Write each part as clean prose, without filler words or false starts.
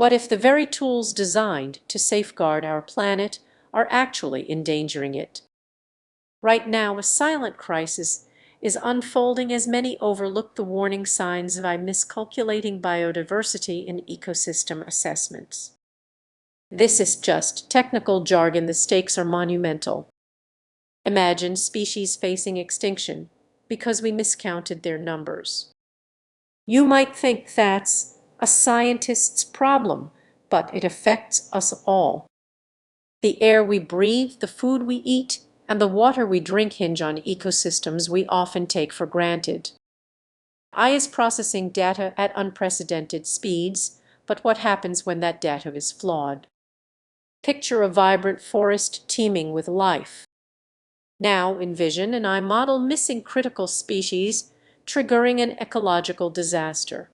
What if the very tools designed to safeguard our planet are actually endangering it? Right now, a silent crisis is unfolding as many overlook the warning signs by miscalculating biodiversity in ecosystem assessments. This is just technical jargon. The stakes are monumental. Imagine species facing extinction because we miscounted their numbers. You might think that's a scientist's problem, but it affects us all. The air we breathe, the food we eat, and the water we drink hinge on ecosystems we often take for granted. AI is processing data at unprecedented speeds, but what happens when that data is flawed? Picture a vibrant forest teeming with life. Now envision an AI model missing critical species, triggering an ecological disaster.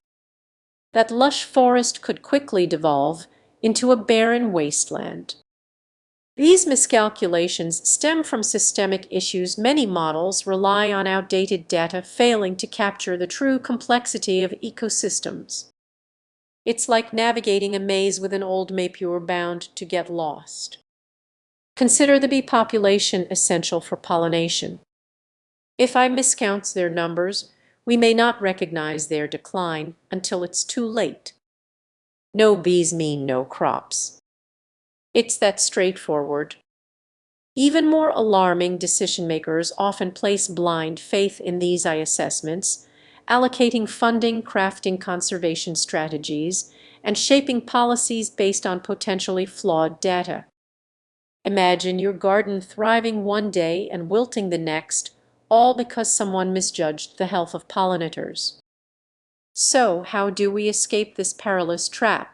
That lush forest could quickly devolve into a barren wasteland. These miscalculations stem from systemic issues. Many models rely on outdated data, failing to capture the true complexity of ecosystems. It's like navigating a maze with an old map. You're bound to get lost. Consider the bee population essential for pollination. If I miscounts their numbers, we may not recognize their decline until it's too late. No bees mean no crops. It's that straightforward. Even more alarming, decision-makers often place blind faith in these AI assessments, allocating funding, crafting conservation strategies, and shaping policies based on potentially flawed data. Imagine your garden thriving one day and wilting the next, all because someone misjudged the health of pollinators. So, how do we escape this perilous trap?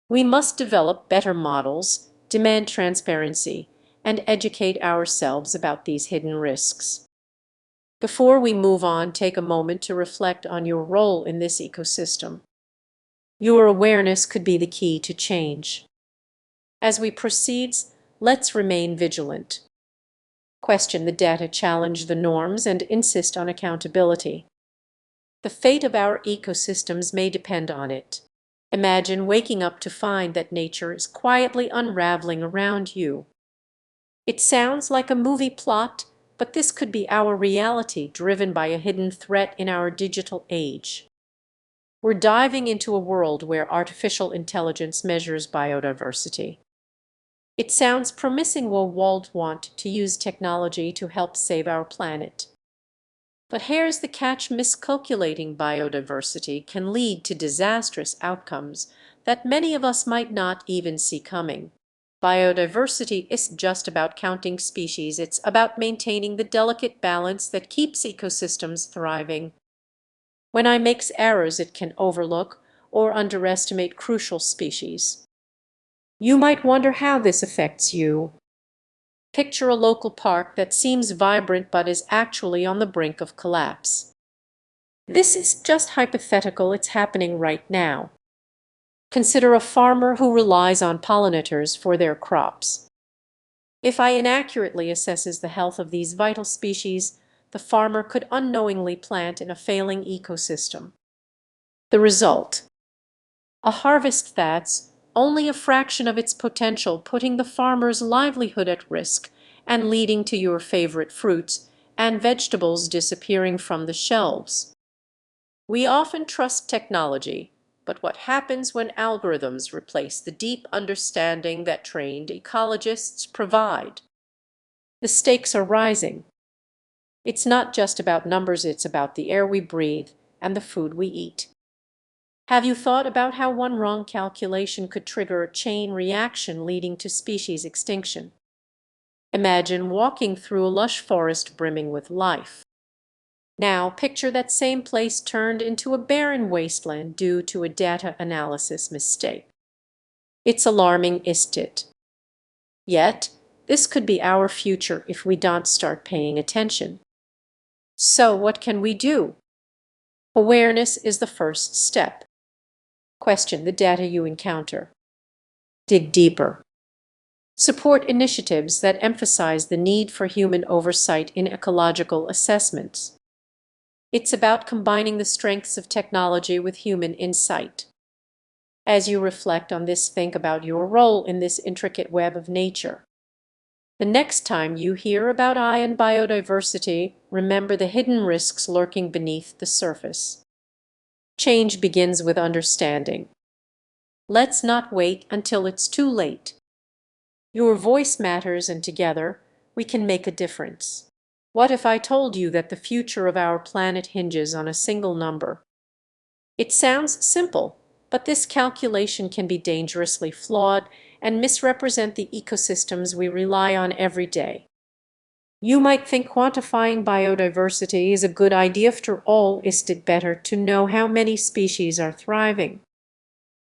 We must develop better models, demand transparency, and educate ourselves about these hidden risks. Before we move on, take a moment to reflect on your role in this ecosystem. Your awareness could be the key to change. As we proceed, let's remain vigilant. Question the data, challenge the norms, and insist on accountability. The fate of our ecosystems may depend on it. Imagine waking up to find that nature is quietly unraveling around you. It sounds like a movie plot, but this could be our reality, driven by a hidden threat in our digital age. We're diving into a world where artificial intelligence measures biodiversity. It sounds promising. We'll want to use technology to help save our planet. But here's the catch: miscalculating biodiversity can lead to disastrous outcomes that many of us might not even see coming. Biodiversity isn't just about counting species, it's about maintaining the delicate balance that keeps ecosystems thriving. When AI makes errors, it can overlook or underestimate crucial species. You might wonder how this affects you. Picture a local park that seems vibrant but is actually on the brink of collapse. This is just hypothetical, it's happening right now. Consider a farmer who relies on pollinators for their crops. If AI inaccurately assesses the health of these vital species, the farmer could unknowingly plant in a failing ecosystem. The result: a harvest that's only a fraction of its potential, putting the farmer's livelihood at risk and leading to your favorite fruits and vegetables disappearing from the shelves. We often trust technology, but what happens when algorithms replace the deep understanding that trained ecologists provide? The stakes are rising. It's not just about numbers, it's about the air we breathe and the food we eat. Have you thought about how one wrong calculation could trigger a chain reaction leading to species extinction? Imagine walking through a lush forest brimming with life. Now picture that same place turned into a barren wasteland due to a data analysis mistake. It's alarming, isn't it? Yet, this could be our future if we don't start paying attention. So what can we do? Awareness is the first step. Question the data you encounter. Dig deeper. Support initiatives that emphasize the need for human oversight in ecological assessments. It's about combining the strengths of technology with human insight. As you reflect on this, think about your role in this intricate web of nature. The next time you hear about I and biodiversity, remember the hidden risks lurking beneath the surface. Change begins with understanding. Let's not wait until it's too late. Your voice matters, and together we can make a difference. What if I told you that the future of our planet hinges on a single number? It sounds simple, but this calculation can be dangerously flawed and misrepresent the ecosystems we rely on every day. You might think quantifying biodiversity is a good idea. After all, isn't it better to know how many species are thriving?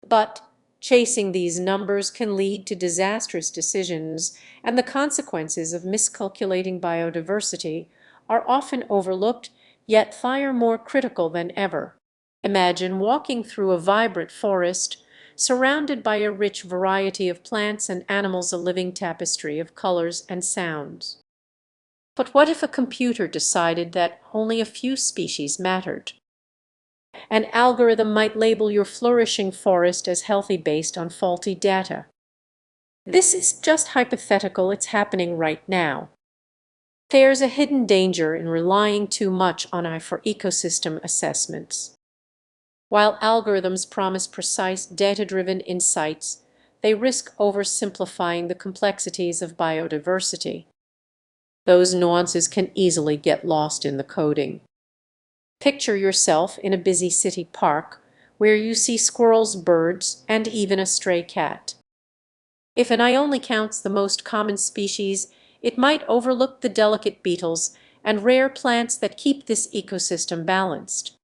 But chasing these numbers can lead to disastrous decisions, and the consequences of miscalculating biodiversity are often overlooked, yet far more critical than ever. Imagine walking through a vibrant forest, surrounded by a rich variety of plants and animals, a living tapestry of colors and sounds. But what if a computer decided that only a few species mattered? An algorithm might label your flourishing forest as healthy based on faulty data. This is just hypothetical, it's happening right now. There's a hidden danger in relying too much on AI for ecosystem assessments. While algorithms promise precise data-driven insights, they risk oversimplifying the complexities of biodiversity. Those nuances can easily get lost in the coding. Picture yourself in a busy city park where you see squirrels, birds, and even a stray cat. If an AI only counts the most common species, it might overlook the delicate beetles and rare plants that keep this ecosystem balanced.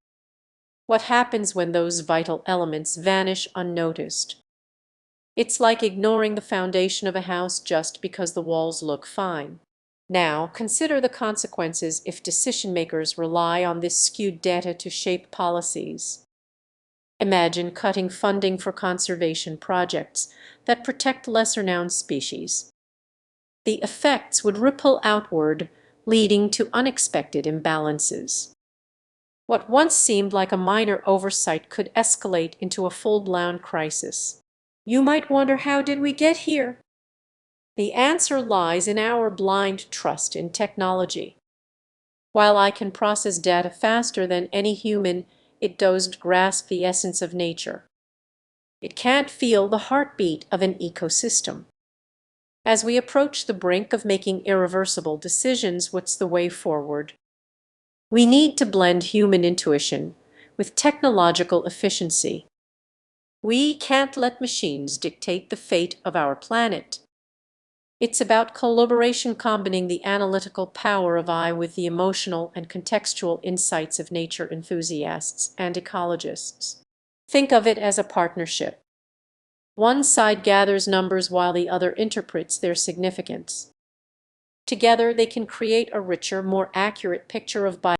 What happens when those vital elements vanish unnoticed? It's like ignoring the foundation of a house just because the walls look fine. Now, consider the consequences if decision makers rely on this skewed data to shape policies. Imagine cutting funding for conservation projects that protect lesser-known species. The effects would ripple outward, leading to unexpected imbalances. What once seemed like a minor oversight could escalate into a full-blown crisis. You might wonder, how did we get here? The answer lies in our blind trust in technology. While I can process data faster than any human, it doesn't grasp the essence of nature. It can't feel the heartbeat of an ecosystem. As we approach the brink of making irreversible decisions, what's the way forward? We need to blend human intuition with technological efficiency. We can't let machines dictate the fate of our planet. It's about collaboration, combining the analytical power of AI with the emotional and contextual insights of nature enthusiasts and ecologists. Think of it as a partnership. One side gathers numbers while the other interprets their significance. Together, they can create a richer, more accurate picture of biodiversity.